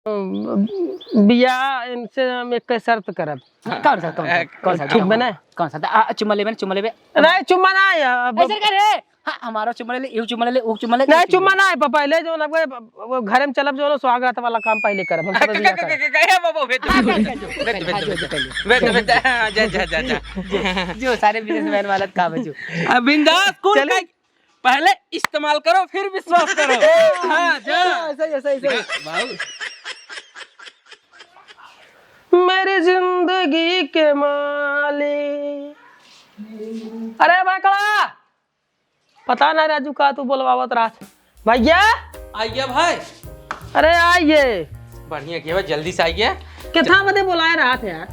बिया इनसे हम एक शर्त करब। कौन सा ठीक बने? कौन सा चुम्मा लेबे नहीं चुम्मा नहीं ऐसे करे हां हमारा चुम्मा ले यू चुम्मा ले ऊ चुम्मा ले नहीं चुम्मा नहीं पहले जो ना वो घर में चलब जो स्वागत वाला काम पहले करब। हम सब बिया कहे बाबू जो सारे बिजनेसमैन वाला काम है जो बिंदास कूल पहले इस्तेमाल करो फिर विश्वास करो। हां जा सही बाबू मेरी जिंदगी के मालिक। अरे भाई कड़ा पता ना राजू का तू बोलवावत रहा भैया। आइए भाई। अरे आइए बढ़िया किया जल्दी से आइए। कितना बजे बुलाए रहा थे यार?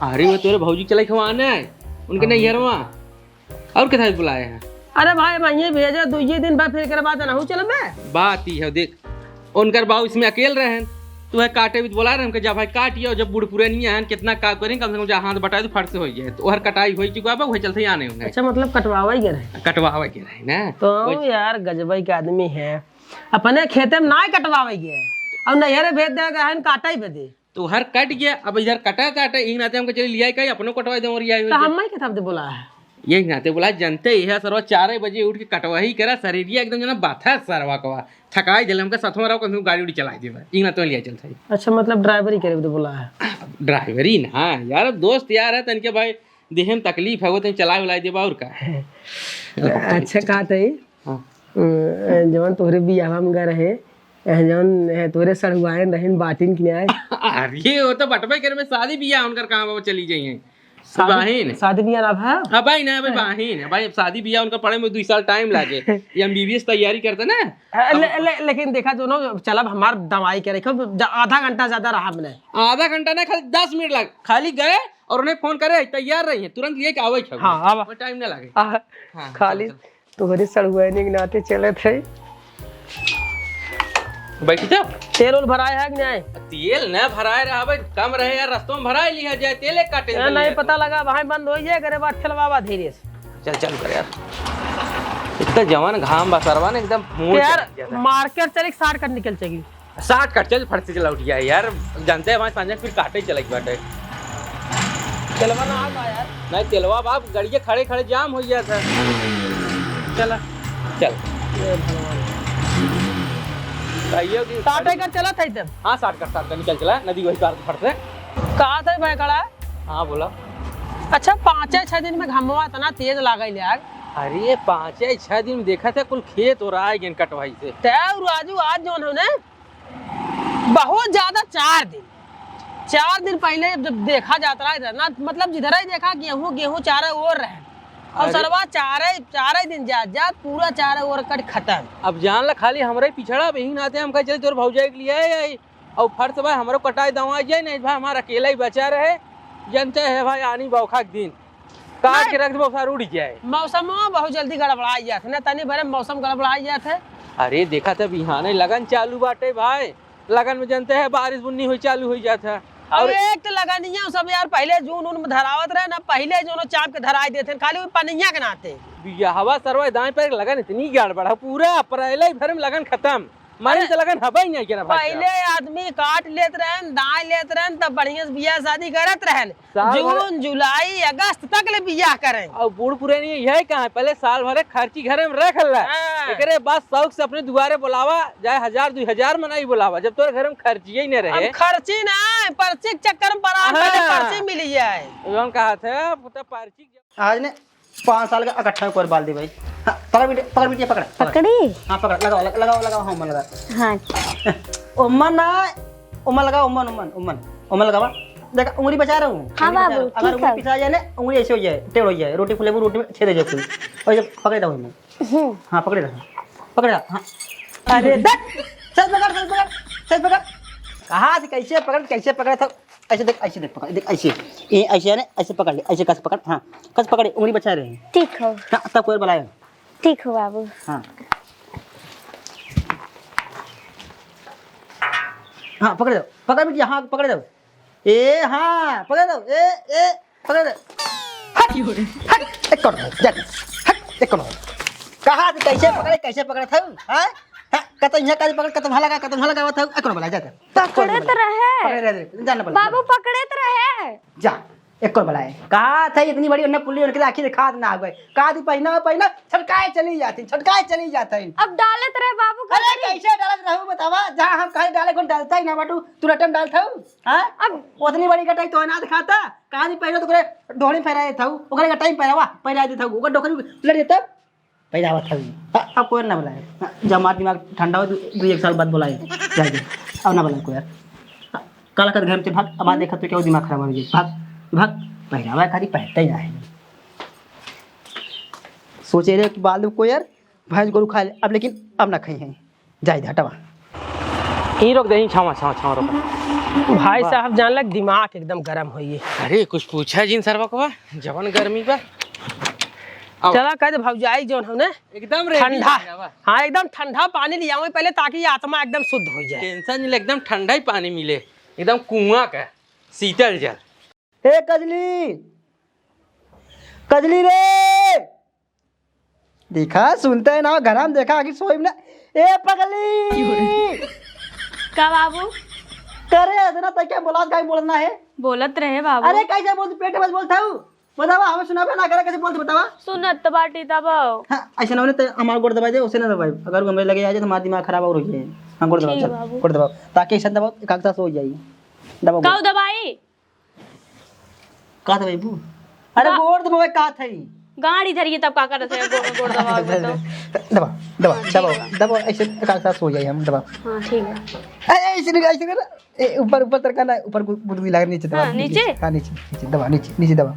अरे वो तेरे भौजी चले खवाने है उनके नहीं हरवा और कितना बुलाए हैं। अरे भाई मैं भेजा 2 दिन बाद फिर करवा देना हूँ चल मैं बात ही है देख उनकर बाबू इसमें अकेले रहे तू है काटे भी बोला रहे हमके जा भाई काटियो जब बूढ़ पूरे नहीं है कितना का करें कम से कम जा हाथ बटाए तो फट से हो जाए तो हर कटाई हो चुका है वही चलते आने होंगे। अच्छा मतलब कटवावा ही रहे कटवावे के रहे ना तो यार गजबई के आदमी है अपने खेते में ना कटवावे गए और नहरे भेज देगा काटा ही दे तो हर कट गया अब इधर कटा काटे एक नाते हमको चले लिया कहीं अपनों कटवा दे और तो हम ही के बोला है ये नाते बोला जनते यह सरवा 4 बजे उठ के कटवा ही करा शरीरिया एकदम जना बाथा सरवा कवा थकाई जले हमका साथवा रहो कहीं गाड़ी उड़ी चला देबा ई ना तो लिया चलता है। अच्छा मतलब ड्राइवरी करे तो बोला है ड्राइवरी ना यार दोस्त यार है तनके भाई देह में तकलीफ है वो तो चला उला देबा और का। अच्छा कहा थे जवन तोहरे बियाह में गए रहे जवन तोहरे सड़ुआए रहन बाटिन के आए अरे वो तो बटबे करे में शादी बियाह उनकर कहां बाबा चली जाइए बाहिन शादी बियाह ना है हां भाई ना भाई बाहिन भाई शादी बियाह उनका पढ़े में 2 साल टाइम लागे ये एमबीबीएस तैयारी करते ना लेकिन देखा दोनों चलब हमार दवाई करे आधा घंटा ज्यादा रहा मैंने आधा घंटा ना खाली 10 मिनट लग खाली गए और उन्हें फोन करे तैयार रही है तुरंत लिए आवे हां टाइम ना लगे खाली तोहरे सड़ुआए के नाते चले थे बैठ जा तेल उल भराए है कि नहीं? तेल न भराए रहा भाई कम रहे यार रास्तों में भराए लिया जाए तेले काटे नहीं पता लगा वहां बंद हो जाए करे बात ठलवावा धीरे से चल कर यार इतना जवान घाम बसरवा ने एकदम मुंह यार मार्केट चले 60 कट निकल चली 60 कट चल फट से चला उठ गया यार जानते हैं वहां पांच फिर काटे चले बाटे तेलवा ना आ यार नहीं तेलवा बाप गाड़ियां खड़े खड़े जाम हो गया था चला चल काटे कर चला था तब हां 60 कट निकल चला नदी वही पार फट से कहा था भाई कड़ा हां बोला अच्छा 5-6 दिन में घमवा इतना तेज लागई यार। अरे 5-6 दिन में देखा था कुल खेत हो रहा है गेन कटवाई से तैर राजू आज जो उन्होंने बहुत ज्यादा 4 दिन पहले जब देखा जाता है ना मतलब जिधर ही देखा गेहूं चारे ओर रहे और सरवा चारे दिन जा पूरा चारे ओर कट खत्म। अब जान ला खाली हमरे पिछड़ा बही नाते हम कह चले तोर भौजाई के लिए और फर्स्ट भाई हमरो कटाई दवा जाए नहीं भाई हमारा अकेला ही बचा रहे जनते है भाई आनी बौखा के दिन काट के रख दो सार उड़ जाए मौसम बहुत जल्दी गड़बड़ाई जाते ना तनी भरे मौसम गड़बड़ाई जाते। अरे देखा था बिहाने लगन चालू बाटे भाई लगन में जनते है बारिश बुन्नी हुई चालू हो जाता और एक तो लगनिया सब यार पहले जून में धरावत रहे ना पहले जो चाप के धराई देते खाली पनिया के नाते हवा सरवा दाएं पर लगन इतनी गड़बड़ा पूरा अप्रैल ही भर में लगन खत्म मारे तो लगन हवा ही नहीं करा पहले आदमी काट लेत रहन दाएं लेत रहन तब बढ़िया से बियाह शादी करत रहन जून जुलाई अगस्त तक ले बियाह करें और बूढ़ पुरे नहीं यही कहां पहले साल भरे खर्ची घरे में रख ला एकरे बाद शौक से अपने दुआरे बुलावा जाए 1000-2000 में नहीं बुलावा जब तोरे घर में खर्ची ही नहीं रहे खर्ची ना पर्ची के चक्कर में पड़ा पर्ची मिली जाए उन्होंने कहा था पुता पर्ची आज ने 5 साल का इकट्ठा कोर बाल दी भाई पकड़ बिटिया पकड़ी हां पकड़ लगाओ हां मन लगा हां उम्मन लगावा देख उंगली बचा रहा हूं हां बाबू अगर उंगली पिसा जाए ना उंगली ऐसे हो जाए टेढ़ हो जाए रोटी फुले रोटी में छेद हो जाए फुल और जब पकड़ दो मैं हां पकड़ रहा हां अरे देख चल पकड़ कहां से कैसे पकड़ा था ऐसे देख पकड़ ऐसे ये ऐसे है ना ऐसे पकड़ ले ऐसे कस पकड़ हां कस पकड़ उंगली बचा रहे हैं ठीक हो तब कोई बुलाया ठीक हो बाबू हां हां पकड़ बिटिया हां पकड़ दो ए हां पकड़ दो ए पकड़ दो हट एक करो जा हट एक करो कहां से कैसे पकड़े था हां कत यहाँ काज पकड़ कत भाला का कत भाला का था एको बोला जा पकड़े तो रहे पकड़े रहे जान बोला बाबू, पकड़े तो रहे। जा एको बोला है कहा था इतनी बड़ी उन्हें पुल्ली उनके आखिर खाद ना आ गए कहा थी पहना छटकाए चली जाती अब डालत रहे बाबू। अरे कैसे डालत रहू बतावा जहां हम कहे डाले कौन डालता ही ना बाटू तू रटम डालता हूं हां अब उतनी बड़ी कटाई तो ना दिखाता कहां दी पहले तो करे ढोणी फहराए था ओकरे का टाइम पहरा दे था ओकर डोकरी लड़ देता पहरावा था अब कोई ना बुलाए जब दिमाग ठंडा हो दू एक साल बाद बुलाए जाए अब ना बुलाए कोई यार काला कर घर से भाग अब देखा तो क्या दिमाग खराब हो गया भाग पहरावा खाली पहनता ही है सोचे रे कि बाल को यार भैंस गोरू खा ले अब लेकिन अब ना खाई हैं जाए हटावा ही रोक दे छावा रोक। भाई साहब जान लग दिमाग एकदम गरम होइए। अरे कुछ पूछा जिन सरवा को जवन गर्मी बा चला कह दे भौजाई जोन हो ने एकदम ठंडा, हाँ एकदम ठंडा पानी लिया पहले ताकि आत्मा एकदम शुद्ध हो जाए। टेंशन नहीं ले, एकदम ठंडा ही पानी मिले, एकदम कुआं का शीतल जल। ए कजली रे देखा सुनते है ना घर में देखा आखिर सोई ना ए पगली का बाबू? करे इतना तक क्या बोला का बोलना है बोलत रहे बाबू। अरे कैसे बोलते पेट में बोलता हूँ बतावा हमें सुनाबे ना करे कैसे बोलते बतावा सुनत बाटी तब। हां ऐसा ना होने तो हमार गोड़ दबा दे उसे ना दबाए अगर हमरे लगे आ जाए तो हमारा दिमाग खराब हो रही है। हां गोड़ दबाओ चल गोड़ दबाओ ताकि ऐसा दबाओ कागज हो जाए दबाओ काऊ दबाई का दबाई बू अरे गोड़ दबावे का थई गाड़ी धरिए तब का करत है गोड़ दबाओ तो दबाओ ऐसे कागज हो जाए हम दबाओ। हां ठीक है। ऐसे कर ऊपर तरकाना ऊपर गुदगुदी लगा नीचे दबा नीचे हां नीचे दबा नीचे दबा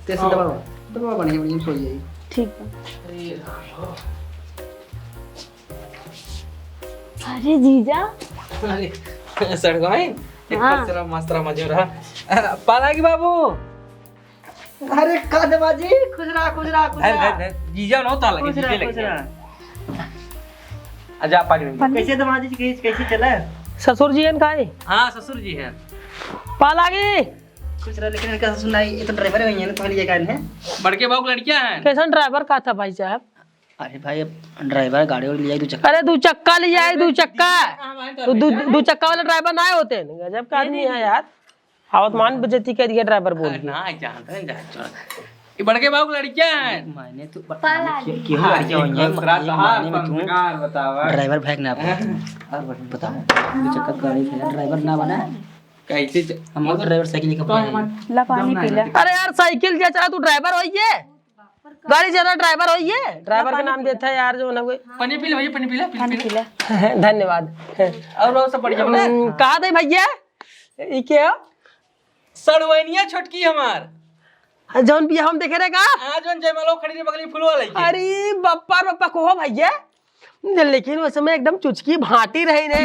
तेज दबा बढ़िया सो जाए ठीक है। अरे जीजा अरे सड़गाई एक हाँ। खसरा मास्टरा मजे रहा पाला की बाबू अरे का दबाजी खुशरा जीजा नो ताला के जीजे लगे आजा पानी में कैसे दबाजी कैसे चला ससुर जी का है? हां ससुर जी हैं पालागी खुशरा लेकिन इनका सुनाई ये तो ड्राइवर है ना पहले ये कारण है बड़के बाबू लड़कियां हैं। कैसा ड्राइवर का था भाई साहब? अरे भाई अब ड्राइवर गाड़ी और ले जाए 2 चक्का अरे 2 चक्का ले जाए 2 चक्का तो 2 चक्का वाला ड्राइवर ना होते हैं गजब का आदमी है यार। आवत मान बेइज्जती कर दिया ड्राइवर बोल के। ना जानते हैं जा ये बड़के बाबू लड़कियां हैं। मैंने तो क्यों लड़कियां हुई हैं माने में तू बतावा ड्राइवर भाग ना और बताओ 2 चक्का गाड़ी है ड्राइवर ना बना कैसे हम और ड्राइवर साइकिल लेकर ला पानी पी ले। अरे यार साइकिल क्या चला तू ड्राइवर होइए गाड़ी चला ड्राइवर होइए ड्राइवर का नाम देता है यार जो ना कोई। पानी पी ले भैया पानी पी ले धन्यवाद। और बहुत सब बढ़िया बना कहा दे भैया ये क्या सड़वैनिया छोटकी हमार जौन भी हम देखे रहेगा आज जौन जयमालो खड़ी बगली फुलवा लई अरे बप्पा को हो भैया लेकिन उस समय एकदम चुचकी भांटी रही ने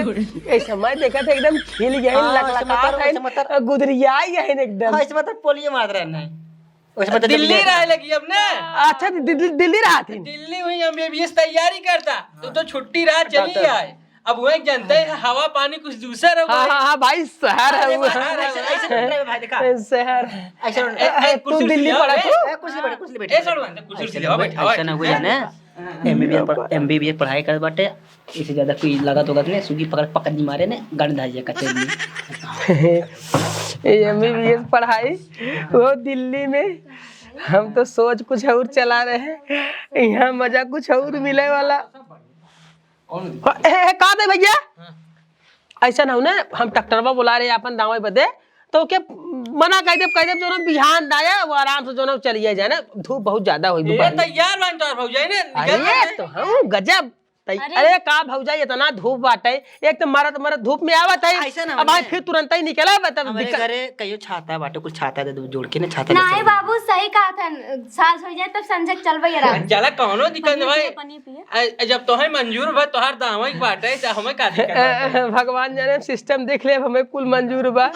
इस समय देखा था एकदम खिल गई लकलका गुदरिया गई एकदम ऐसे मतलब पोलियो मार रहा है दिल्ली रह लगी अब ना। अच्छा दिल्ली रहा थी दिल्ली हुई एमबीबीएस तैयारी करता तो छुट्टी रहा चली आए अब वही जानते हैं हवा पानी कुछ दूसरा हो हाँ हाँ भाई शहर है वो भाई देखा शहर ऐसे तू दिल्ली पढ़ा तू कुछ बैठे कुर्सी ले बैठा ऐसा ना हुआ है ना एमबीबीएस पढ़ाई कर बाटे इससे ज्यादा कोई लागत होगा नहीं सुगी पकड़ नहीं मारे ने गाड़ी धाजिया कच्चे एमबीबीएस पढ़ाई वो दिल्ली में हम तो सोच कुछ और चला रहे हैं यहाँ मजा कुछ और मिले वाला कहा दे भैया ऐसा ना हो ना हम ट्रैक्टरवा बुला रहे अपन दावे बदे तो क्या मना कह दे जो ना बिहान आया वो आराम से जो ना चलिए जाए ना धूप बहुत ज्यादा हुई तैयार बन तो भौजाई ने अरे तो हम गजब अरे का भौजाई इतना धूप बाटे एक तो मरद धूप में आवत है अब भाई फिर तुरंत ही निकला बता घरे कहियो छाता बाटे कुछ छाता दे जोड़ के ना छाता नहीं बाबू सही कहा था सास हो जाए तब संजय चलबे यार चला कौनो दिक्कत भाई जब तोहे मंजूर बा तोहार दावा की बाटे से हमें का दिक्कत भगवान जाने सिस्टम देख ले हमें कुल मंजूर बा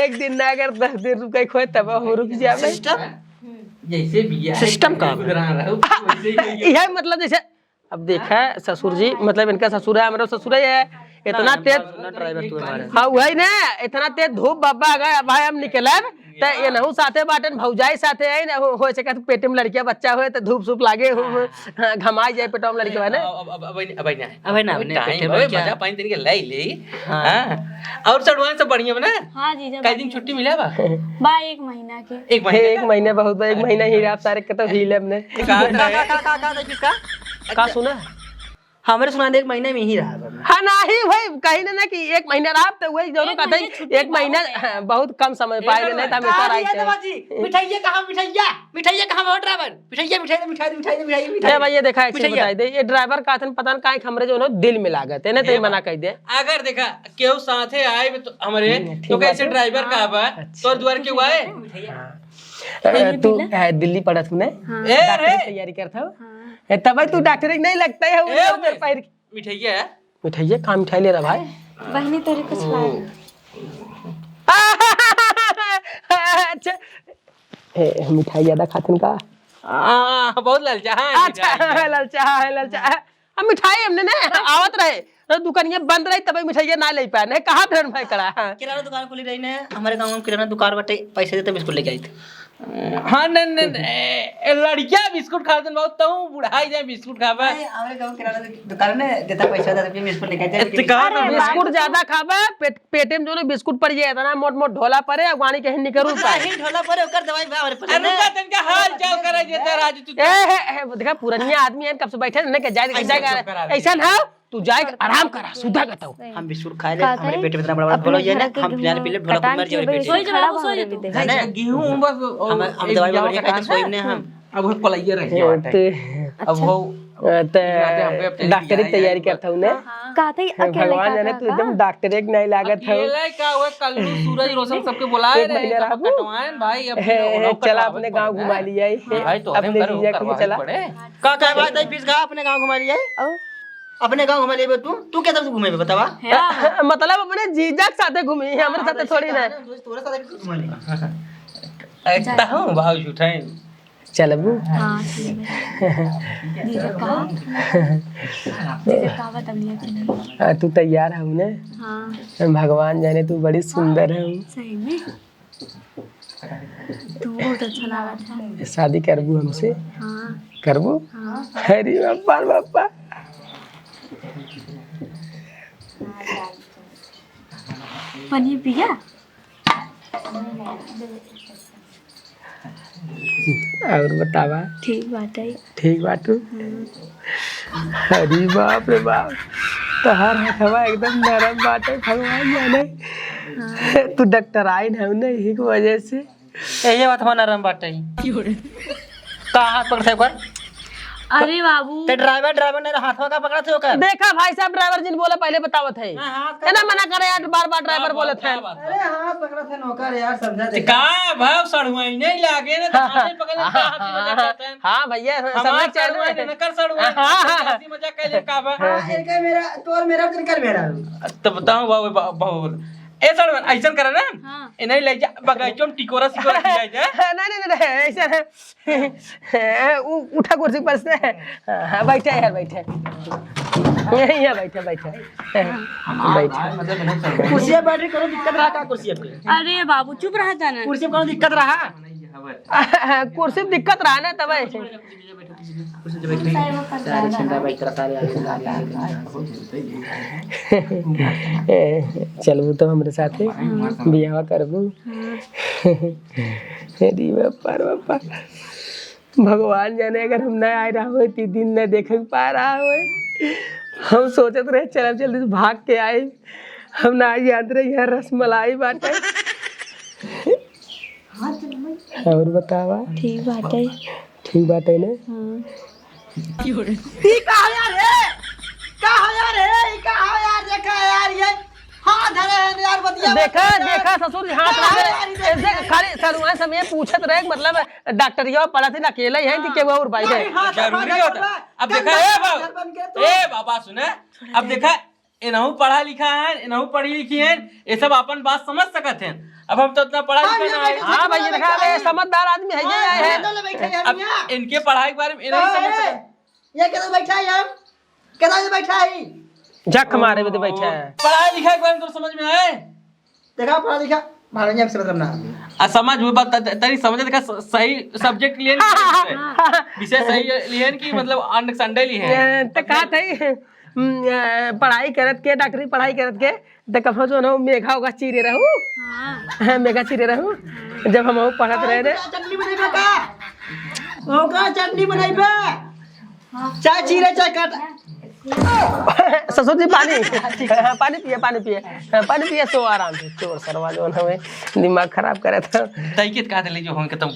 एक दिन ना अगर 10 दिन रुके खोए तब हम रुक जावे जैसे बिया सिस्टम का यह मतलब जैसे अब देखा है ससुर जी मतलब इनका ससुर है हमारा ससुर है इतना तेज ड्राइवर तू हमारा हाँ वही ना इतना तेज धूप बब्बा अगर भाई हम निकलब तो ये नहु साथे बाटन भौजाई साथे आई ना हो सके तो पेटे में लड़किया बच्चा होए तो धूप सूप लागे घमाई जाए पेटो में लड़किया है ना अबे ना टाइम भाई मजा पानी दिन के लाई ले हां और चढ़वान सब बढ़िया बना हाँ जीजा कई दिन छुट्टी मिला बा बा 1 महीना के एक महीने 1 महीने बहुत 1 महीना ही आप सारे कतो हिले हमने का सुना हमारे सुना 1 महीने में ही रहा हाँ नहीं भाई कहीं ना कि 1 महीना रहा तो वही जरूर कहते हैं 1 महीना बहुत कम समय पाएंगे नहीं तो हम इतना आए मिठाइया कहां हो ड्राइवर मिठाई ए भाई ये देखा एक चीज बताई दे ये ड्राइवर का थन पता न काहे हमरे जो है दिल में लागत है ना तो मना कह दे अगर देखा केहू साथे आए तो हमरे तो कैसे ड्राइवर का बा तोर द्वार के हुआ है तू दिल्ली पढ़त हूं ने ए रे तैयारी करत हो तब तू डॉक्टर नहीं लगता है वो पैर मिठाइया है मिठाइया का मिठाई ले रहा भाई बहनी तेरे कुछ लाए अच्छा मिठाई ज्यादा खातन का बहुत ललचा अच्छा ललचा है ललचा अब मिठाई हमने ना आवत रहे दुकानिया बंद रही तब मिठाइया ना ले पाए नहीं कहाँ फिर भाई करा किराना दुकान खोली रही ने हमारे गांव में किराना दुकान बटे पैसे देते बिस्कुट लेके आई थे हाँ न लड़किया बिस्कुट खाते बहुत तो बुढ़ाई जाए बिस्कुट खावा हमारे गांव किराना दुकान में देता पैसा 10 रुपये बिस्कुट लेके आई बिस्कुट ज्यादा खावा पेटे में जो बिस्कुट पड़ जाए इतना मोट मोट ढोला पड़े वाणी कहीं निकलू ही ढोला पर ओकर दवाई बा हमारे पास रुका तनका हाल चाल करा जेता राजू तू ए देखा पुरानिया आदमी है कब से बैठे नहीं के जाएगा ऐसा ना तू जाए आराम करा सुधा गताओ हम बिस्कुट खा ले हमारे पेट में इतना बड़ा ढोला है ना हम जान पी ले ढोला पर मर जाए पेट सोई जवाब सोई तू गेहूं बस हम दवाई बढ़िया खाते सोई ने हम अब वो पलाइए रहे अब वो डॉक्टरी तैयारी करता हूँ कहते अकेले भगवान जाने तू एकदम डॉक्टर एक नहीं लागत है अकेला का हुआ कल्लू सूरज रोशन सबके बुलाए एक महीने रहे रहा सब कटवाएं भाई अब चला अपने गांव घुमा लिया भाई तो अपने जीजा को चला का बात है फिर का अपने गांव घुमा लिया अपने गांव घुमा लिए तू क्या तरफ घूमे बतावा मतलब अपने जीजा के साथ घूमी हमारे साथ थोड़ी ना तोरे साथ घुमा लिया एकता हूं भाव उठाए चल अबू हां जीजा का बताइए तू तैयार है ना हां भगवान जाने तू बड़ी सुंदर है सही में तू बहुत अच्छा लगा था शादी करबू हमसे हां करबू हां अरे बापा बापा पनीर पिया और बतावा ठीक बात है ठीक बात अरे बाप रे बाप तोहार हवा एकदम नरम बात है भगवान जाने तू डॉक्टर आई ना यही की वजह से ये बात हमारा नरम बात है का हाथ पकड़ कर अरे बाबू ते ड्राइवर ने हाथ का पकड़ा थे ओकर देखा भाई साहब ड्राइवर जिन बोला पहले बतावत है ना मना करे यार बार ड्राइवर बोले थे अरे हाथ पकड़ा थे नौकर यार समझा दे का भाव सड़ुआई नहीं लागे ना हाथ पकड़ ले हाथी मजाक करते हैं हां भैया समझ चाहिए न कर सड़ुआई हाथी मजाक कैले का बा इनका मेरा तोर मेरा कर मेरा तो बताऊं बाबू ए सड़वन ऐसा करे ना ए नहीं ले जा बगैचो में टिकोरा सिकोरा खिला जा नहीं ऐसा उठा कुर्सी पर से बैठे यार बैठे यहाँ बैठे बैठे बैठे कुर्सी पे बैठ करो दिक्कत रहा का कुर्सी पे अरे बाबू चुप रहा था ना कुर्सी पे कौन दिक्कत रहा कुर्सी में दिक्कत रहा ना तब कुर्सी पे बैठ सारे छंदा बैठ कर सारे चलबू तो हमरे साथे बियाह करबू अरे बापा भगवान जाने अगर हम न आए रहा हो तीन दिन न देख पा रहा हो हम सोचत रहे चल जल्दी भाग के आए हम ना याद रहे यहाँ रसमलाई बाटे और बतावा ठीक बात है ठीक बात है ना देखा ससुर हाथ ऐसे खाली सरुआ समय पूछत रहे मतलब डॉक्टरिया पढ़ा थे अकेले हैं कि केहू और भाई है जरूरी होता अब देखा ए बाबा सुने अब देखा इनहू पढ़ा लिखा है इनहू पढ़ी लिखी है ये सब अपन बात समझ सकते हैं अब हम तो इतना पढ़ा लिखा ना है हां भाई देखा ये समझदार आदमी है ये आए हैं अब इनके पढ़ाई के बारे में नहीं समझ सकते ये कैसे बैठा है हम कैसे बैठा है झक मारे में तो बैठा है। पढ़ाई लिखाई के बारे में तो समझ में आए? देखा पढ़ा लिखा महाराज हमसे मतलब ना आ समझ में बात तरी समझ देखा सही सब्जेक्ट लिए विषय सही लिए कि मतलब अंड संडे लिए तो कहा थे पढ़ाई करत के डॉक्टरी पढ़ाई करत के तो कहो जो ना मेघा होगा चिरे रहूं मेघा चिरे रहूं जब हम पढ़त रहे रे चटनी बनाइबे का ओका चटनी बनाइबे चाय चीरे चाय काट ससुर जी पानी पिए सो आराम से चोर सरवा जो हमें दिमाग खराब करे था तई कहा थे जो हम के तुम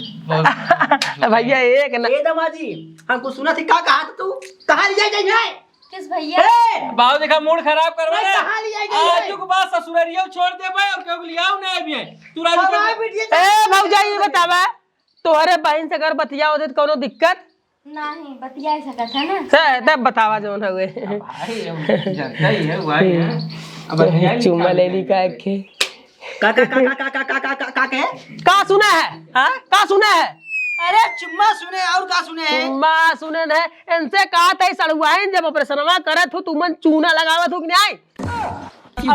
भैया एक ना ए दमाजी हमको सुना थी का कहा तू कहां ले जाए किस भैया बाबू देखा मूड खराब करवा मैं कहाँ ले जाएगा ये? आज के बाद ससुररिया छोड़ दे भाई और क्यों लियाओ ना अभी तू राजू ए भौजा ये बतावा तोहरे बहन से अगर बतिया होते तो कोनो दिक्कत नहीं बतिया सकत है ना तब बतावा जोन हुए भाई जानता ही है भाई अब चुम्मा ले ली का के का के का सुना है हां का सुना है अरे चुम्मा सुने और का सुने है चुम्मा सुने है इनसे कहा था सड़ुआइन जब ऑपरेशनवा करत हो तुमन चूना लगावत हो कि नहीं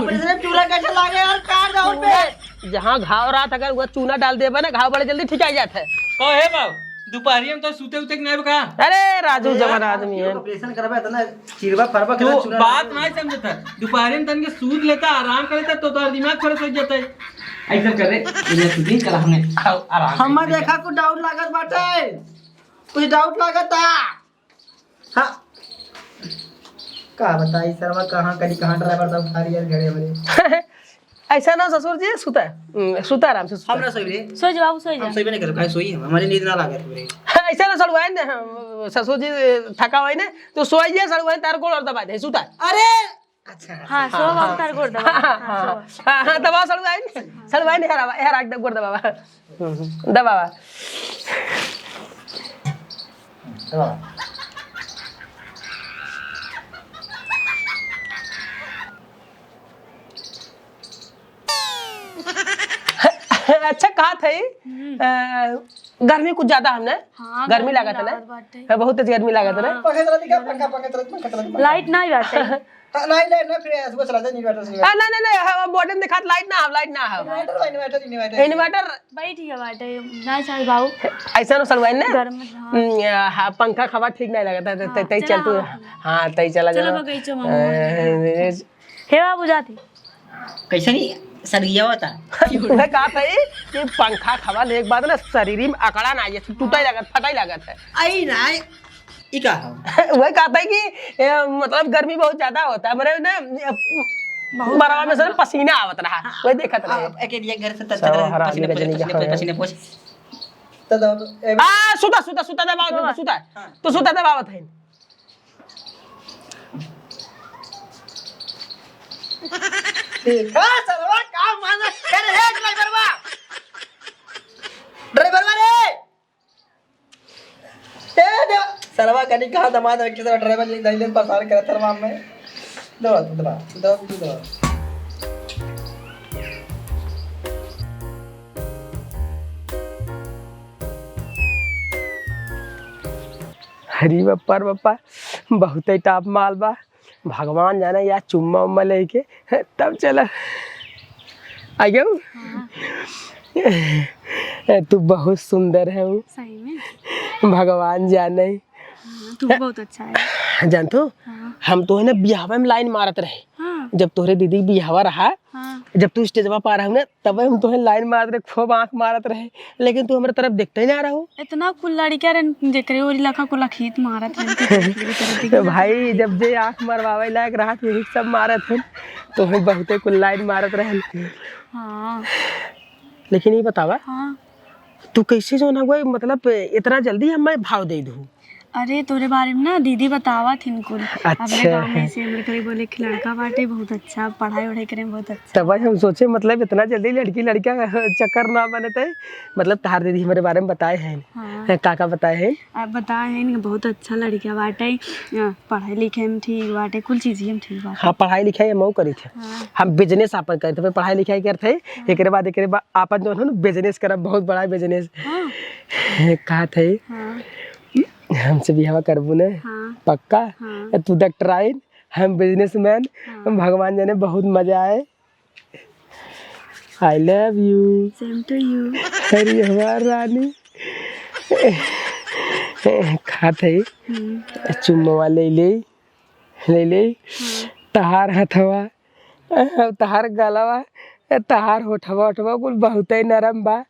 ऑपरेशन चूल्हा कैसे लागे और का जाओ पे जहां घाव रात अगर वो चूना डाल देबे ना घाव बड़े जल्दी ठीक आ जाता है कहे बाबू दोपहरी में तो सूते उते नहीं कहा अरे राजू जवान आदमी है ऑपरेशन करबे त ना चिरवा फरबा तो के चूल्हा बात नहीं समझता दोपहरी में तन के सूद लेता आराम करता तो तोर दिमाग फ्रेश हो जाता है ऐसा करे ये सुधी कल हमने आराम हम देखा को डाउट लागत बाटे कुछ डाउट लागता हां का बताई सरवा कहां ड्राइवर सब उठा रियल घरे हमरे ऐसा ना ससुर जी सुता आराम से सुता। हमरा सोई रे सो जा बाबू सो जा हम सोई नहीं कर काहे सोई हमारी नींद ना लागत रे ऐसा ना सड़ुआइन ससुर जी थका हुआ है तो सोई जे सड़ुआइन तार गोड़ और दबा दे सुता अरे अच्छा हां सो बाबू तार गोड़ दबा हां दबा सड़ुआइन हेरा एकदम गोड़ दबा दबा अच्छा कहा था गर्मी कुछ ज्यादा हमने गर्मी लागत है ना बहुत तेज गर्मी लागत है ना पंखा लाइट नहीं बाटे नहीं ना फिर सुबह चला जाए इन्वर्टर नहीं बॉटम दिखात लाइट ना इन्वर्टर बैठ गया बाटे नहीं चल बाबू ऐसा ना सलवाइन ना गर्म पंखा खबर ठीक नहीं लगता तई चल तू हां तई चला जा चलो बगीचे में हे बाबू जाती कैसे नहीं सरिया होता मैं कहा था कि पंखा खवा ले एक बात ना शरीर में अकड़ा ना ये टूटा लागत फटाई लागत है आई ना ई का वही कहा था कि मतलब गर्मी बहुत ज्यादा होता है मेरे ना बराबर में से पसीना आवत रहा वही देखत रहे एक एक घर से पसीने पोछ तब सुता दबाव सुता दबावत है देखा सरवा का माना अरे हे ड्राइवर रे ए सरवा कनी कहा दमाद रखे तरह ड्राइवर ले दइले पसार करे थरवा में दबा हरी बप्पा बहुत ही टॉप माल बा भगवान जाने यार चुम्मा उम्मा लेके तब चला आ गया तू बहुत सुंदर है सही में भगवान जाने तू बहुत अच्छा है जान तो हम तो है ना बिहावा में लाइन मारत रहे जब तोहरे दीदी बिहावा रहा जब तू स्टेजवा पा रहा ना तब हम तो लाइन मारत रहे खूब आंख मारत रहे लेकिन तू हमारे तरफ देखते ही ना रहा हो इतना कुल्ला लड़का रे जेकरे ओरी लखा कुल्ला खीत मारत है भाई जब जे आंख मरवावे लायक रहा यही सब मारत है तो हम बहुते कुल लाइन मारत रहे हां लेकिन ये बतावा हां तू कैसे जो ना हुआ मतलब इतना जल्दी हमें भाव दे दूं अरे तोरे बारे में ना दीदी बतावा थिन कुल अच्छा। अपने गांव में से हमरे करे बोले कि लड़का बाटे बहुत अच्छा पढ़ाई वढ़ाई करे में बहुत अच्छा तब हम सोचे मतलब इतना जल्दी लड़की लड़का चक्कर ना बनते मतलब तार दीदी हमारे बारे में बताए हैं हाँ। काका बताए हैं आप बताए हैं बहुत अच्छा लड़का बाटे पढ़ाई लिखे में ठीक बाटे कुल चीज़ें में ठीक बाटे हाँ पढ़ाई लिखाई हम करी थे हम बिजनेस अपन करते थे पढ़ाई लिखाई करते एक बाद अपन जो है ना बिजनेस करब बहुत बड़ा बिजनेस कहा थे हमसे बिहावा करबू ने पक्का तू डॉक्टर आइन हम बिजनेसमैन, भगवान जाने बहुत मजा आए। I love you. Same to you. अरे हमार रानी खात है चुम्मा ले ले तहार हथवा तहार गलवा तहार होठवा कुल बहुत ही नरम बा।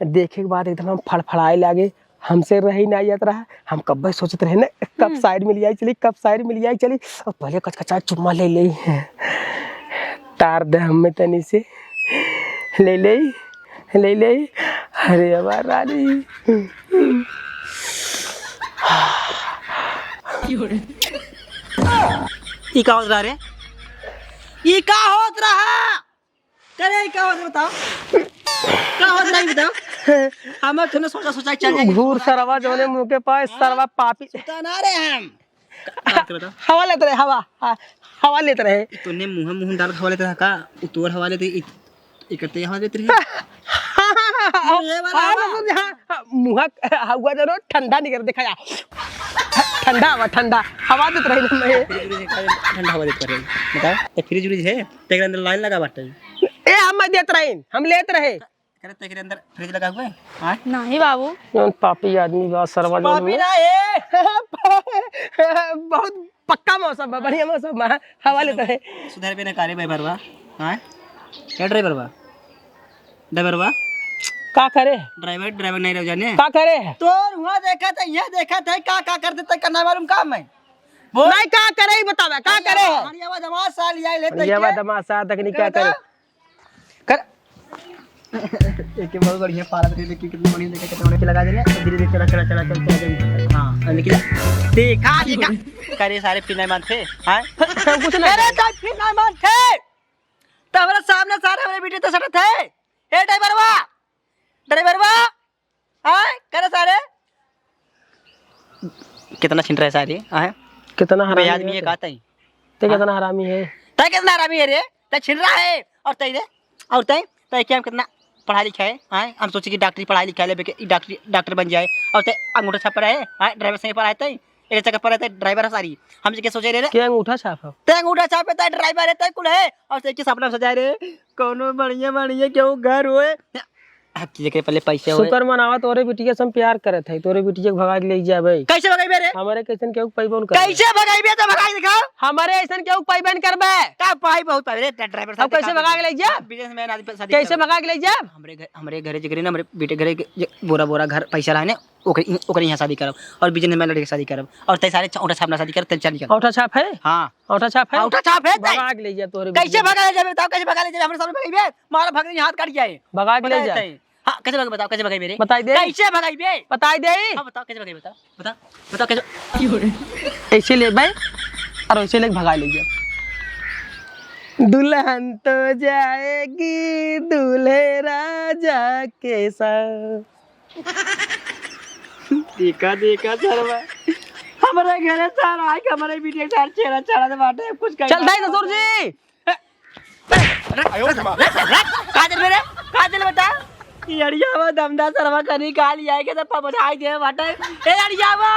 देखे के बाद एकदम हम फड़फड़ाए लागे, हमसे रही नहीं जात रहा। हम कब सोचते रहे ना कब साइड में लियाई चली, कब साइड में लियाई चली, और पहले कचकचा चुम्मा ले ले तार दे हमें तनी से ले ले। अरे हमार रानी ई का होत रहा रे? ई का होत रहा? करे का होत बताओ? का होत रहा बताओ? हम थोड़ा सोचा चल जाएंगे। घूर सरवा जोने मुंह के पास सरवा पापी तना रे हम। बताओ हवा लेते रहे, हवा लेते रहे। तूने मुंह डाल हवा लेता का? तोर हवा लेते इकट्ठे हवा लेते रहे। मुँह हुआ जरो ठंडा निकल दिखाया, ठंडा हवा देते रहे ठंडा हवा देते रहे। बताओ ये फ्रिज है तेरे अंदर लाइन लगा बाटे। ए हम देते रहे, हम लेते रहे। करे तेरे अंदर फ्रिज लगा हुआ है? हां नहीं बाबू। कौन पापी आदमी बा सरवा जो पापी ना है। बहुत पक्का मौसम है, बढ़िया मौसम है, हवा लेते रहे। सुधार पे ना कारे भाई बरवा। हां क्या ड्राइवर बा का करे? ड्राइवर नहीं रह जाने का करे? तो वहां देखा था, ये देखा था का कर देता करना मालूम काम है। नहीं का करे बतावे का करे? हरियावा दमाद साल लिया लेते ये दमासा तकनीक क्या करे? कर एक बहुत बढ़िया पाला देखिए कितनी बढ़िया देखा कितने बड़े लगा देने धीरे धीरे चला हां निकला देखा करे सारे फिनाई मान थे। हां कुछ नहीं अरे तो फिनाई मान थे तो हमारे सामने सारे हमारे बेटे तो सड़क थे। ए ड्राइवरवा हां करे सारे कितना छिन रहा है सारे। हां कितना हरामी आदमी ये कहता है ते कितना हरामी है, तय कितना हरामी है रे, तय छिन रहा है। और तय रे और तय क्या कितना पढ़ा लिखा है। हां हम सोचे कि डॉक्टरी पढ़ाई लिखा ले डॉक्टर बन जाए। और तय अंगूठा छाप रहा है। हां ड्राइवर से पढ़ा है एक जगह पर रहता है ड्राइवर सारी। हम क्या सोचे रे क्या अंगूठा छाप है? ते अंगूठा छाप है ड्राइवर है तय कुल है। और तय के सपना सजाए रे कोनो बढ़िया क्यों घर होए हकी के पहले पैसे होए। शुक्र मनावा तोरे बिटिया से हम प्यार करत है, तोरे बिटिया के भगा के ले जाबे। कैसे भगाई रे? हमारे कैसन केहू पैबन कर? कैसे भगाई बे तो भगाई दिखाओ। हमारे ऐसन केहू पैबन करबे का पाई बहुत पाई रे ड्राइवर साहब। कैसे भगा के ले जा? बिजनेसमैन आदमी शादी कैसे भगा के ले जा? हमरे घरे जिगरे ना हमरे बेटे घरे बोरा घर पैसा रहने ओकरे यहाँ शादी करब और बिजनेसमैन लड़के शादी करब। और तय सारे औटा छाप ना शादी कर तय चल निकल। औटा छाप है? हां औटा छाप है, औटा छाप है। भगा के ले जा तोरे। कैसे भगा ले जाबे बताओ? कैसे भगा ले जाबे? हमरे सामने भगाई बे मारा भगनी हाथ काट जाए। भगा के ले जा। हां कैसे भगा बताओ? कैसे भगाई बे रे? बताई दे। कैसे भगाई बे? बताई दे। हां बताओ कैसे भगाई बताओ कैसे ऐसे ले भाई और ऐसे ले भगा ले जा। दुल्हन तो जाएगी दूल्हे राजा के साथ। देखा सरवा हमारे घरे सारा आके हमारे वीडियो सार चेहरा दे बाटे कुछ कर। चल दाई ससुर जी का दिल बता ये अड़ियावा दमदा सरवा कनी काल लिया के तो पबधाई दे बाटे। ए अड़ियावा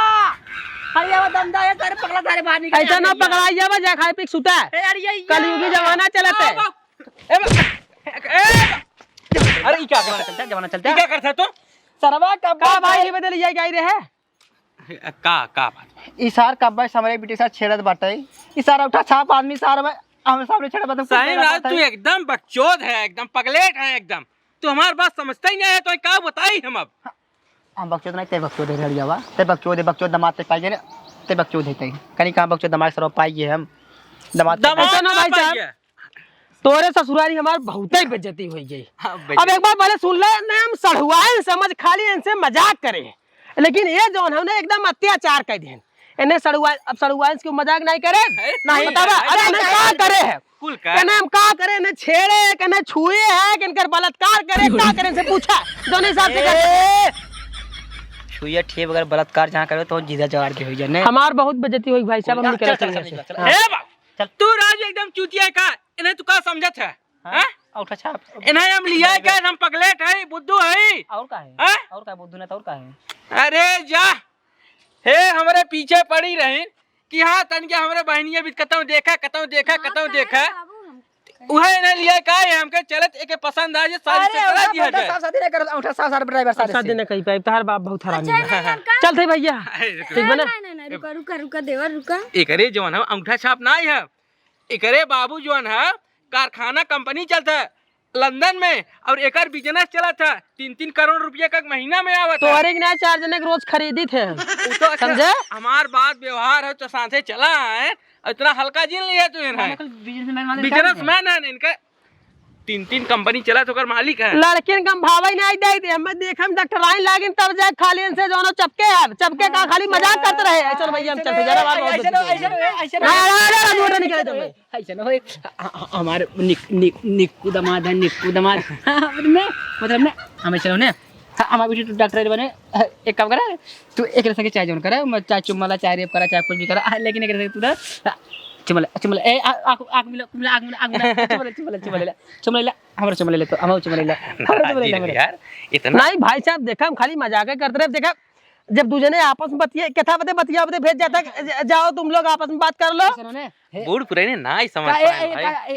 दमदा है तेरे पकड़ा सारे बाहर निकल। ऐसा ना पकड़ाई जावा जा खाए पिक सुता। ए अड़िया कलयुगी जमाना चलत है। अरे क्या जमाना चलता है क्या करता तू सरवा कब का भाई ये बदल जाए गाई रहे का बात इसार कब हमारे बेटे साथ छेड़त बाटे। इसार उठा छाप आदमी सार हम सामने छेड़ बदम सही बात। तू एकदम बकचोद है, एकदम पगलेट है एकदम। तू हमारी बात समझता ही नहीं है तो क्या बताई हम अब। हम बकचोद नहीं ते बकचोद है लड़ियावा ते बकचोद दमाद ते पाई जे ते बकचोद है ते कनी कहां बकचोद दमाद सरो पाई हम दमाद ना भाई साहब तोरे ससुरारी हमार बहुत ही बेइज्जती हुई गई। अब एक बार पहले सुन ले ना हम सढ़ुआन समझ खाली इनसे मजाक करे, लेकिन ये जो है एकदम अत्याचार कर देन इन्हें सड़ुआन। अब सड़ुआन के मजाक नहीं करे नहीं बतावा। अरे नहीं का करे है कुल का कने हम का करे ने छेड़े कने छुए है किनकर बलात्कार करे का करे से पूछा दोनों हिसाब से करे। छुए ठे अगर बलात्कार जहां करे तो जीजा जवार के होई जाने। हमार बहुत बेइज्जती हुई भाई साहब। हम निकल चल तू राज एकदम चूतिया का इन्हें तू का समझत है? हैं औठा छाप इन्हें हम लिया है क्या? हम पगलेट है बुद्धू है और का है और का बुद्धू ना और का है। अरे जा हे हमारे पीछे पड़ी रहे कि हाँ तन के हमरे बहनिया भी कतौ देखा उहे ने लिया का है हमके चलत एके पसंद आ जे सारी से करा दी है साफ साथ नहीं कर अंगूठा साफ साफ ड्राइवर साथ साथ दिन कहीं पाइप तार बाप बहुत हरामी है। चल थे भैया ठीक बना। नहीं रुका रुका रुका देवर रुका। एकरे जवन है अंगूठा छाप ना है, एकरे बाबू जवन है कारखाना कंपनी चलता है लंदन में और एकर बिजनेस चला था 3-3 करोड़ रुपया का महीना में आवत तो अरे नया 4 जने के रोज खरीदी थे तो समझे? हमार बात व्यवहार है तो साथे चला है इतना हल्का जिन लिया तू है बिजनेसमैन है इनका 3-3 कंपनी चला तो कर मालिक है। लड़किन कम भावई नहीं दे दे हम देखम डॉक्टर आइन लागिन तब जाए खाली इनसे जोनो चपके का खाली मजाक करते रहे। चल भैया हम चलते जरा बात ऐसे न होए हमारे निक्कू दमाद है निक्कू दमाद मतलब ने हमें चलो ने हमारे बेटी डॉक्टर बने एक काम करा तू एक संगे चाय जोन करा चाय चुम्माला चाय रेप करा चाय कुछ भी करा लेकिन एक संगे तू ना चुम्माला ए आग मिला चुम्माला हमारा चुम्माला ले तो हम चुम्माला यार इतना नहीं भाई साहब देखा हम खाली मजाक करते रहे। देखा जब दूजे ने आपस में कथा बतिया भेज जाता जाओ तुम लोग आपस में बात कर लो। बूढ़ पुराने ना ही समझ पाए भाई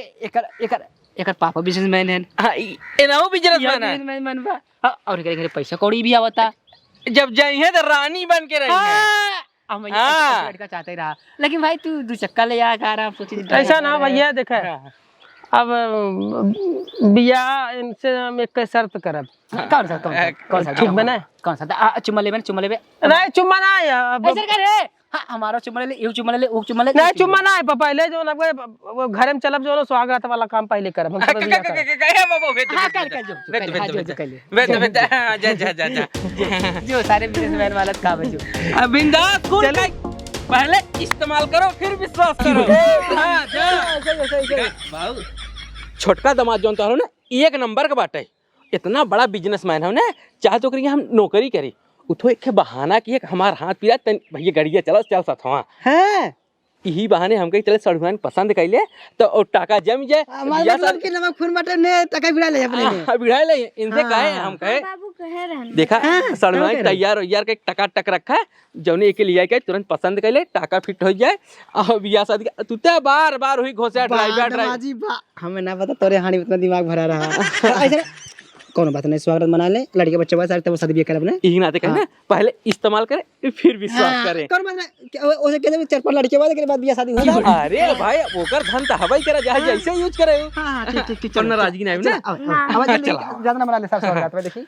एकर पापा बिजनेसमैन है हां एनाओ बिजनेसमैन है और एकरे पैसा कौड़ी भी आवता जब जाइए तो रानी बन के रही है। हम लड़का चाहते ही रहा लेकिन भाई तू 2 चक्का ले आ रहा सोची ऐसा ना भैया देखा अब बिया इनसे हम एक शर्त करब। कौन सा ठीक बना कौन सा चुम्मा ले नहीं चुम्मा ना ऐसे कर रे हां हमारा चुम्मा ले यू चुम्मा ले ऊ चुम्मा ले नहीं चुम्मा ना है पहले जो ना घर में चलब जो स्वागत वाला काम पहले करब हम सब बिया करब। कहे बाबू भेज हां कर जा जो सारे बिजनेसमैन वाला काम है जो बिंदास कौन पहले इस्तेमाल करो फिर विश्वास करो। हां जा बाबू छोटका दामाद जोन तारो ना एक नंबर का बाटे इतना बड़ा बिजनेसमैन है ना चाहे तो करिए हम नौकरी करी उठो एक बहाना कि हमार हाथ पीरा तन भैया गड़िया चलो चल साथवा हैं यही बहाने हम कहीं चले सड़ुआन पसंद कैले तो और टाका जम जाए हमारा मतलब कि नमक खून बटन ने टाका भिड़ा ले अपने ने भिड़ा ले इनसे कहे हम कहे बाबू कहे रहने देखा सड़ुआन तैयार के टका टक रखा है जौने एक लिया के तुरंत पसंद कैले टाका फिट हो जाए और बियाह शादी तू तो बार हुई घोसा ड्राइवर हमें ना पता तोरे हानि उतना दिमाग भरा रहा ऐसे कौन बात नहीं स्वागत मना ले लड़के बच्चे बस तब शादी भी कर अपने यही नाते कहना पहले इस्तेमाल करे फिर विश्वास करे कौन बात नहीं ओसे कहते 4-5 लड़के बाद के बाद बियाह शादी हो जाए। अरे भाई ओकर धन त हवाई करे जहां जैसे यूज करे हां ठीक चल नाराजगी नहीं है ना अब ज्यादा ना मना ले सब स्वागत में देखी